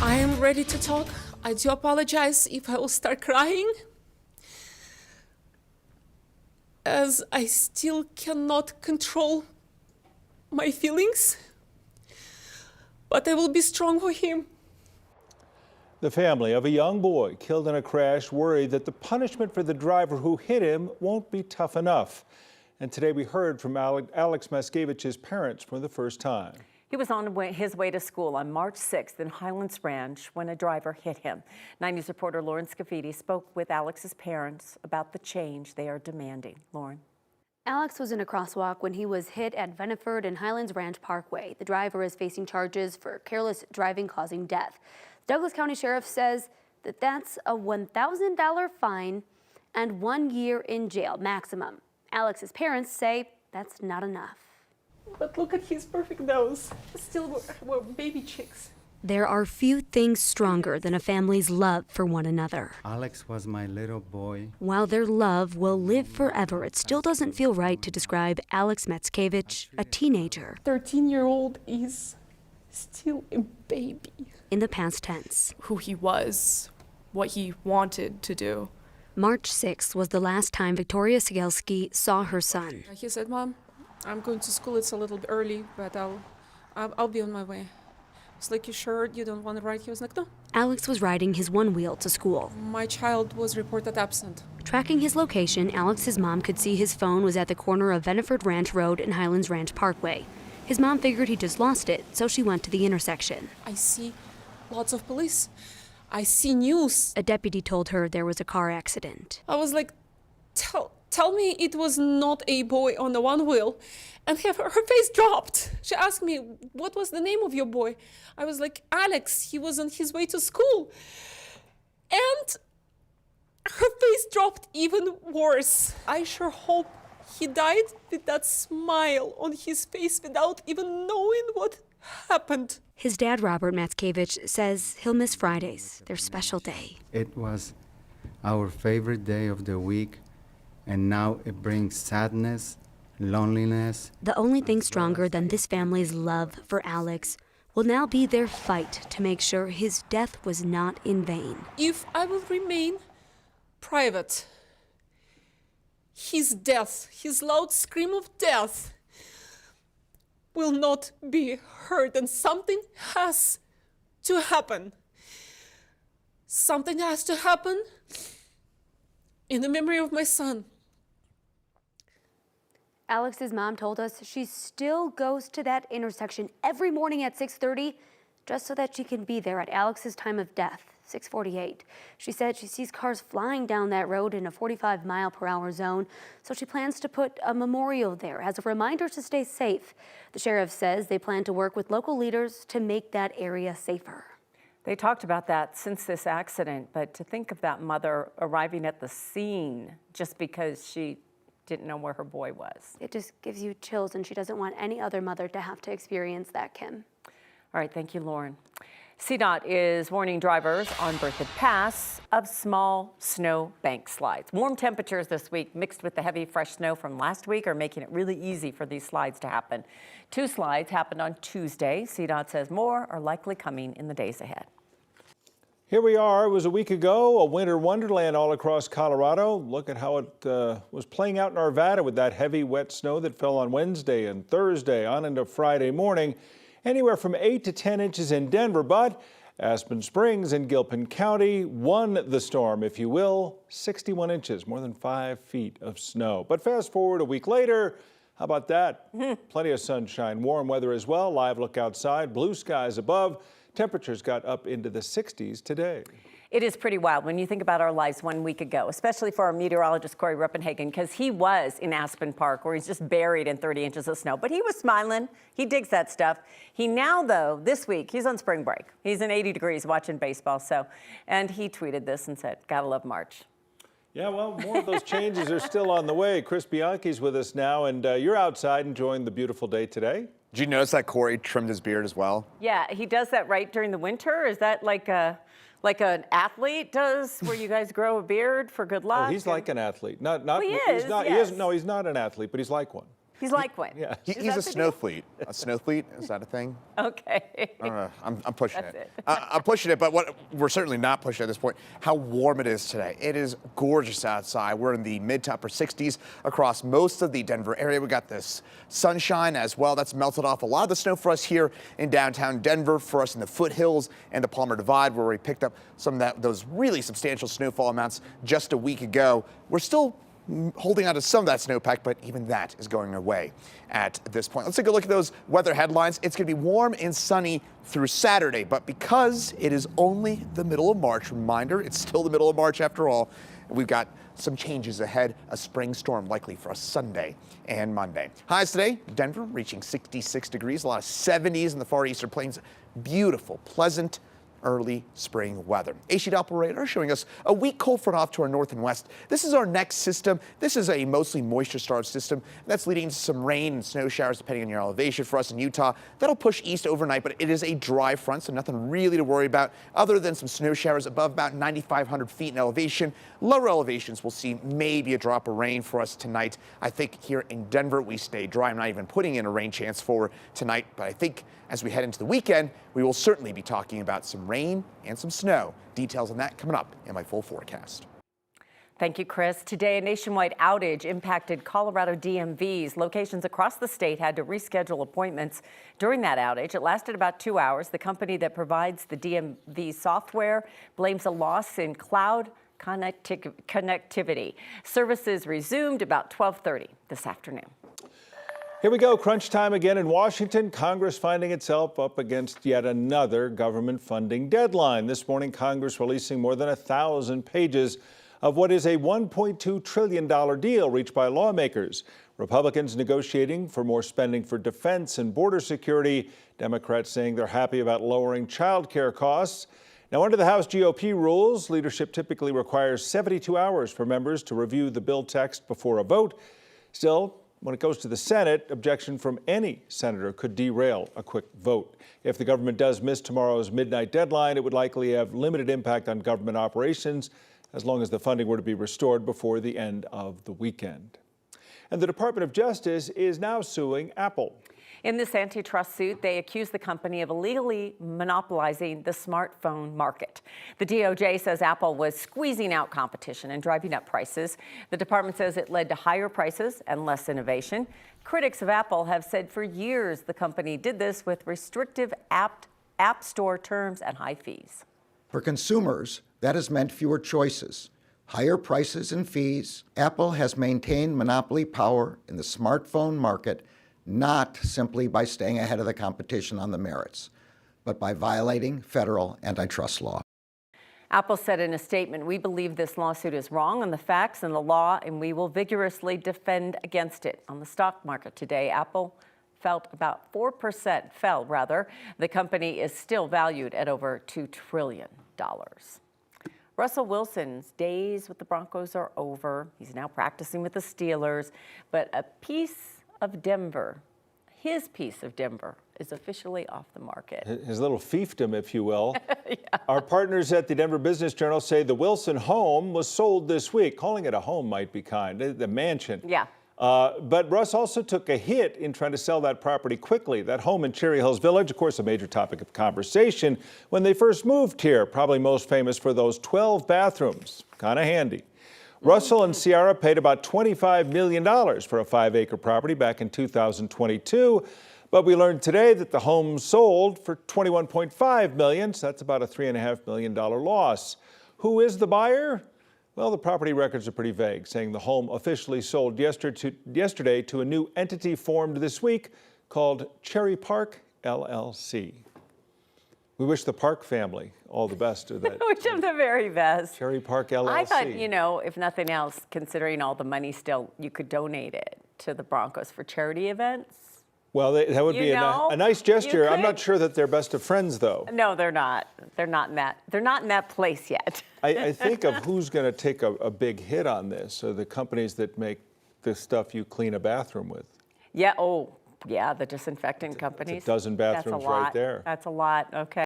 I am ready to talk. I do apologize if I will start crying, as I still cannot control my feelings, but I will be strong for him. The family of a young boy killed in a crash worry that the punishment for the driver who hit him won't be tough enough. And today we heard from Alex Maskevich's parents for the first time. He was on his way to school on March 6th in Highlands Ranch when a driver hit him. 9 News reporter Lauren Scafidi spoke with Alex's parents about the change they are demanding. Lauren. Alex was in a crosswalk when he was hit at Veniford and Highlands Ranch Parkway. The driver is facing charges for careless driving causing death. The Douglas County Sheriff says that that's a $1,000 fine and 1 year in jail maximum. Alex's parents say that's not enough. But look at his perfect nose. Still we're baby chicks. There are few things stronger than a family's love for one another. Alex was my little boy. While their love will live forever, it still doesn't feel right to describe Alex Mackevich, a teenager, 13-year-old is still a baby. in the past tense. Who he was, what he wanted to do. March 6th was the last time Victoria Sigelski saw her son. He said, "Mom, I'm going to school. It's a little bit early, but I'll be on my way." It's like, "You sure you don't want to ride?" He was like, "No." Alex was riding his one wheel to school. My child was reported absent. Tracking his location, Alex's mom could see his phone was at the corner of Veniford Ranch Road and Highlands Ranch Parkway. His mom figured he just lost it, so she went to the intersection. I see lots of police. I see news. A deputy told her there was a car accident. I was like, tell me it was not a boy on the one wheel. And her face dropped. She asked me, "What was the name of your boy?" I was like, "Alex, he was on his way to school." And her face dropped even worse. I sure hope he died with that smile on his face without even knowing what happened. His dad, Robert Mackevich, says he'll miss Fridays, their special day. It was our favorite day of the week, and now it brings sadness, loneliness. The only thing stronger than this family's love for Alex will now be their fight to make sure his death was not in vain. If I will remain private, his death, his loud scream of death, will not be heard, and something has to happen. Something has to happen in the memory of my son. Alex's mom told us she still goes to that intersection every morning at 6:30 just so that she can be there at Alex's time of death, 6:48. She said she sees cars flying down that road in a 45-mile-per-hour zone, so she plans to put a memorial there as a reminder to stay safe. The sheriff says they plan to work with local leaders to make that area safer. They talked about that since this accident, but to think of that mother arriving at the scene just because she didn't know where her boy was. It just gives you chills, and she doesn't want any other mother to have to experience that, Kim. All right, thank you, Lauren. CDOT is warning drivers on Berthoud Pass of small snow bank slides. Warm temperatures this week mixed with the heavy fresh snow from last week are making it really easy for these slides to happen. 2 slides happened on Tuesday. CDOT says more are likely coming in the days ahead. Here we are. It was a week ago, a winter wonderland all across Colorado. Look at how it was playing out in Arvada with that heavy, wet snow that fell on Wednesday and Thursday on into Friday morning. Anywhere from 8 to 10 inches in Denver, but Aspen Springs and Gilpin County won the storm, if you will, 61 inches, more than 5 feet of snow. But fast forward a week later, how about that? Plenty of sunshine, warm weather as well. Live look outside, blue skies above. Temperatures got up into the 60s today. It is pretty wild when you think about our lives 1 week ago, especially for our meteorologist, Corey Rippenhagen, because he was in Aspen Park where he's just buried in 30 inches of snow. But he was smiling. He digs that stuff. He now, though, this week, he's on spring break. He's in 80 degrees watching baseball. And he tweeted this and said, "Gotta love March." Yeah, well, more of those changes are still on the way. Chris Bianchi's with us now, and you're outside enjoying the beautiful day today. Did you notice that Corey trimmed his beard as well? Yeah, he does that right during the winter. Is that like an athlete does, where you guys grow a beard for good luck? Oh, he's like an athlete. Well, he is, He's not, yes. no, he's not an athlete, but he's like one. He's like one. Yeah. He's a snowfleet. A snowfleet, is that a thing? Okay. I don't know. I'm pushing That's it. it. I'm pushing it, but what we're certainly not pushing at this point, how warm it is today. It is gorgeous outside. We're in the mid to upper 60s across most of the Denver area. We got this sunshine as well. That's melted off a lot of the snow for us here in downtown Denver, for us in the foothills and the Palmer Divide, where we picked up some of those really substantial snowfall amounts just a week ago. We're still holding on to some of that snowpack, but even that is going away at this point. Let's take a look at those weather headlines. It's going to be warm and sunny through Saturday, but because it is only the middle of March, reminder, it's still the middle of March after all, we've got some changes ahead. A spring storm likely for us Sunday and Monday. Highs today, Denver reaching 66 degrees, a lot of 70s in the far eastern plains. Beautiful, pleasant, early spring weather. AC Doppler radar showing us a weak cold front off to our north and west. This is our next system. This is a mostly moisture-starved system. That's leading to some rain and snow showers depending on your elevation for us in Utah. That'll push east overnight, but it is a dry front, so nothing really to worry about other than some snow showers above about 9,500 feet in elevation. Lower elevations will see maybe a drop of rain for us tonight. I think here in Denver we stay dry. I'm not even putting in a rain chance for tonight, but I think as we head into the weekend, we will certainly be talking about some rain and some snow. Details on that coming up in my full forecast. Thank you, Chris. Today, a nationwide outage impacted Colorado DMVs. Locations across the state had to reschedule appointments during that outage. It lasted about 2 hours. The company that provides the DMV software blames a loss in cloud connectivity. Services resumed about 12:30 this afternoon. Here we go, crunch time again in Washington. Congress finding itself up against yet another government funding deadline. This morning, Congress releasing more than 1,000 pages of what is a $1.2 trillion deal reached by lawmakers. Republicans negotiating for more spending for defense and border security. Democrats saying they're happy about lowering child care costs. Now, under the House GOP rules, leadership typically requires 72 hours for members to review the bill text before a vote. Still, when it goes to the Senate, objection from any senator could derail a quick vote. If the government does miss tomorrow's midnight deadline, it would likely have limited impact on government operations as long as the funding were to be restored before the end of the weekend. And the Department of Justice is now suing Apple. In this antitrust suit, they accuse the company of illegally monopolizing the smartphone market. The DOJ says Apple was squeezing out competition and driving up prices. The department says it led to higher prices and less innovation. Critics of Apple have said for years the company did this with restrictive app store terms and high fees. For consumers, that has meant fewer choices, higher prices and fees. Apple has maintained monopoly power in the smartphone market, not simply by staying ahead of the competition on the merits, but by violating federal antitrust law. Apple said in a statement, "We believe this lawsuit is wrong on the facts and the law, and we will vigorously defend against it." On the stock market today, Apple fell about 4%. The company is still valued at over $2 trillion. Russell Wilson's days with the Broncos are over. He's now practicing with the Steelers, but a piece of Denver, his piece of Denver, is officially off the market. His little fiefdom, if you will. Yeah. Our partners at the Denver Business Journal say the Wilson home was sold this week. Calling it a home might be kind, the mansion. Yeah. But Russ also took a hit in trying to sell that property quickly. That home in Cherry Hills Village, of course, a major topic of conversation when they first moved here, probably most famous for those 12 bathrooms. Kind of handy. Russell and Ciara paid about $25 million for a 5-acre property back in 2022. But we learned today that the home sold for $21.5 million, so that's about a $3.5 million loss. Who is the buyer? Well, the property records are pretty vague, saying the home officially sold yesterday to a new entity formed this week called Cherry Park LLC. We wish the Park family all the best. Of that. Wish them the very best. Cherry Park LLC. I thought, if nothing else, considering all the money still, you could donate it to the Broncos for charity events. Well, that would be a nice gesture. I'm not sure that they're best of friends, though. No, they're not. They're not in that place yet. I think of who's going to take a big hit on this. So the companies that make the stuff you clean a bathroom with. Yeah. Oh, yeah. The disinfectant companies. It's a dozen bathrooms right there. That's a lot. Okay.